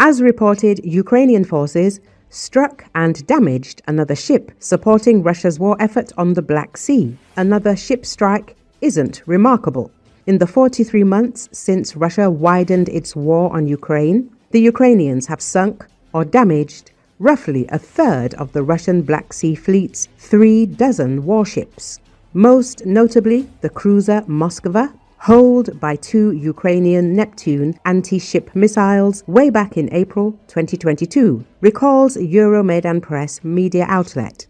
As reported, Ukrainian forces struck and damaged another ship supporting Russia's war effort on the Black Sea. Another ship strike isn't remarkable. In the 43 months since Russia widened its war on Ukraine, the Ukrainians have sunk or damaged roughly a third of the Russian Black Sea Fleet's 36 warships, most notably the cruiser Moskva, holed by 2 Ukrainian Neptune anti-ship missiles way back in April 2022, recalls Euromaidan Press media outlet.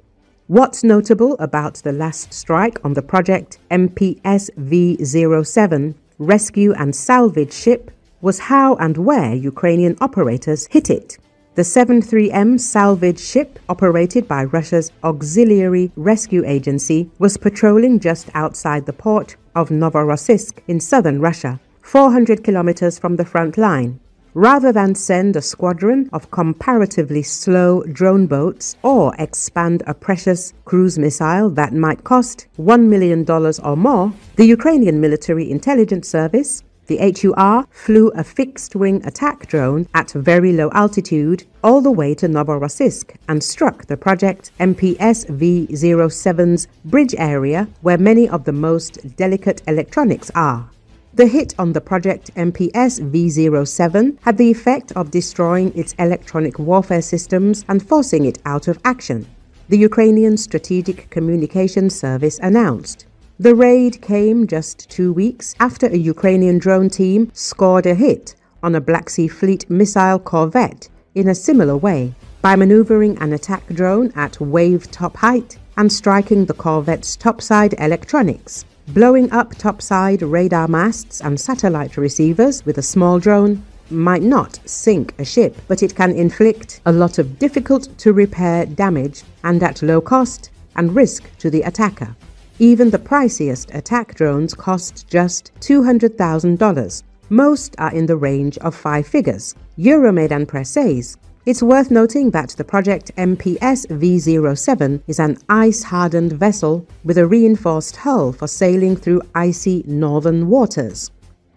What's notable about the last strike on the Project MPSV07 rescue and salvage ship was how and where Ukrainian operators hit it. The 73M salvage ship, operated by Russia's auxiliary rescue agency, was patrolling just outside the port of Novorossiysk in southern Russia, 400 kilometers from the front line. Rather than send a squadron of comparatively slow drone boats or expand a precious cruise missile that might cost $1 million or more, the Ukrainian Military Intelligence Service, the HUR, flew a fixed-wing attack drone at very low altitude all the way to Novorossiysk and struck the Project MPSV07's bridge area where many of the most delicate electronics are. The hit on the Project MPSV07 had the effect of destroying its electronic warfare systems and forcing it out of action, the Ukrainian Strategic Communications Service announced. The raid came just 2 weeks after a Ukrainian drone team scored a hit on a Black Sea Fleet missile corvette in a similar way by maneuvering an attack drone at wave-top height and striking the corvette's topside electronics. Blowing up topside radar masts and satellite receivers with a small drone might not sink a ship, but it can inflict a lot of difficult-to-repair damage and at low cost and risk to the attacker. Even the priciest attack drones cost just $200,000. Most are in the range of 5 figures. Euromaidan Press says, it's worth noting that the Project MPSV07 is an ice-hardened vessel with a reinforced hull for sailing through icy northern waters.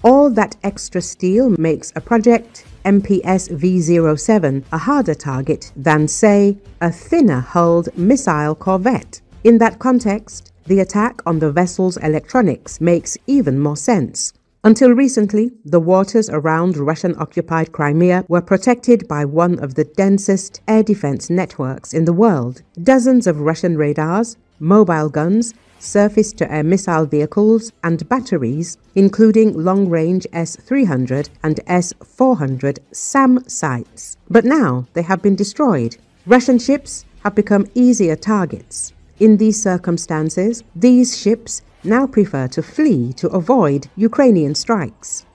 All that extra steel makes a Project MPSV07 a harder target than, say, a thinner-hulled missile corvette. In that context, the attack on the vessel's electronics makes even more sense. Until recently, the waters around Russian-occupied Crimea were protected by one of the densest air defense networks in the world. Dozens of Russian radars, mobile guns, surface-to-air missile vehicles, and batteries, including long-range S-300 and S-400 SAM sites. But now they have been destroyed. Russian ships have become easier targets. In these circumstances, these ships now prefer to flee to avoid Ukrainian strikes.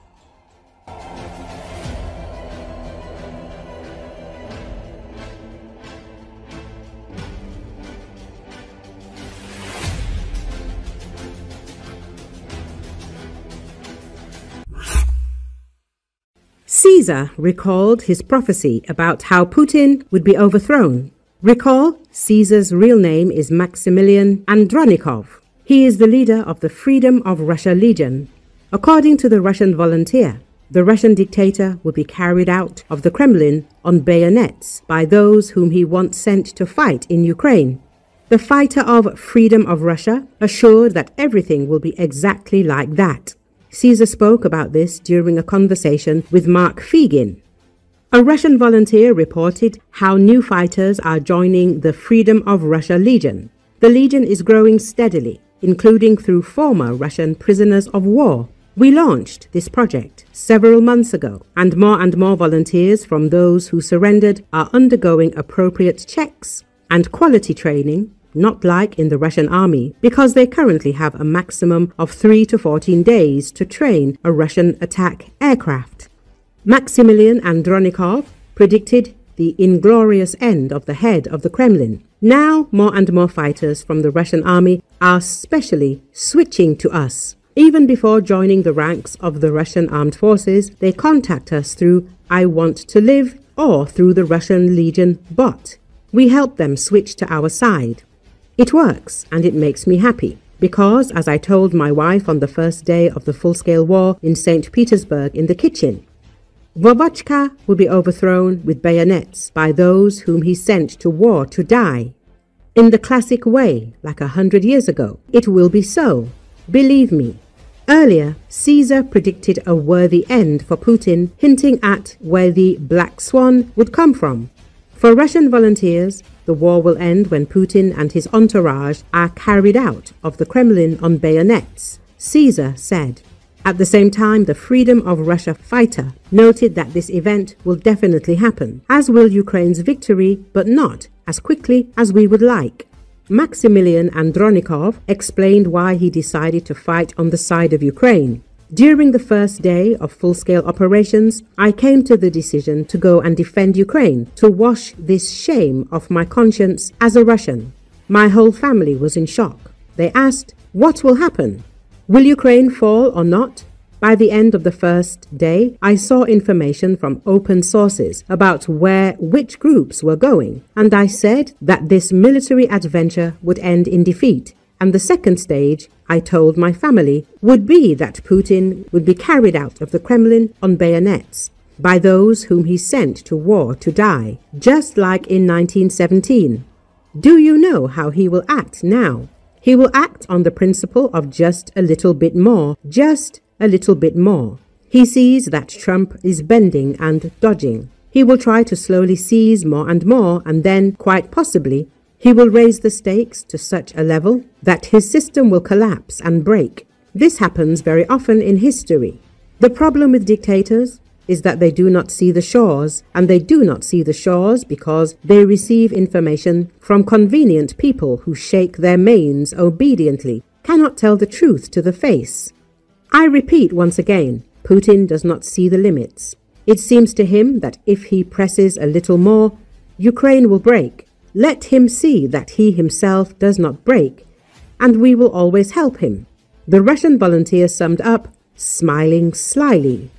Caesar recalled his prophecy about how Putin would be overthrown. Recall, Caesar's real name is Maximilian Andronikov. He is the leader of the Freedom of Russia Legion. According to the Russian volunteer, the Russian dictator would be carried out of the Kremlin on bayonets by those whom he once sent to fight in Ukraine. The fighter of Freedom of Russia assured that everything will be exactly like that. Caesar spoke about this during a conversation with Mark Fegin. A Russian volunteer reported how new fighters are joining the Freedom of Russia Legion. The Legion is growing steadily, including through former Russian prisoners of war. We launched this project several months ago, and more volunteers from those who surrendered are undergoing appropriate checks and quality training, not like in the Russian army, because they currently have a maximum of 3 to 14 days to train a Russian attack aircraft. Maximilian Andronikov predicted the inglorious end of the head of the Kremlin. Now, more and more fighters from the Russian army are specially switching to us. Even before joining the ranks of the Russian armed forces, they contact us through I Want to Live or through the Russian Legion bot. We help them switch to our side. It works, and it makes me happy, because, as I told my wife on the first day of the full-scale war in St. Petersburg in the kitchen, Vovochka will be overthrown with bayonets by those whom he sent to war to die. In the classic way, like 100 years ago, it will be so. Believe me. Earlier, Caesar predicted a worthy end for Putin, hinting at where the Black Swan would come from. For Russian volunteers, the war will end when Putin and his entourage are carried out of the Kremlin on bayonets, Caesar said. At the same time, the Freedom of Russia fighter noted that this event will definitely happen, as will Ukraine's victory, but not as quickly as we would like. Maximilian Andronikov explained why he decided to fight on the side of Ukraine. During the first day of full-scale operations, I came to the decision to go and defend Ukraine, to wash this shame off my conscience as a Russian. My whole family was in shock. They asked, what will happen? Will Ukraine fall or not? By the end of the first day, I saw information from open sources about where which groups were going, and I said that this military adventure would end in defeat. And the second stage, I told my family, would be that Putin would be carried out of the Kremlin on bayonets by those whom he sent to war to die, just like in 1917. Do you know how he will act now? He will act on the principle of just a little bit more, just a little bit more. He sees that Trump is bending and dodging. He will try to slowly seize more, and then, quite possibly, he will raise the stakes to such a level that his system will collapse and break. This happens very often in history. The problem with dictators is that they do not see the shores, and they do not see the shores because they receive information from convenient people who shake their manes obediently, cannot tell the truth to the face. I repeat once again, Putin does not see the limits. It seems to him that if he presses a little more, Ukraine will break. Let him see that he himself does not break, and we will always help him. The Russian volunteer summed up, smiling slyly.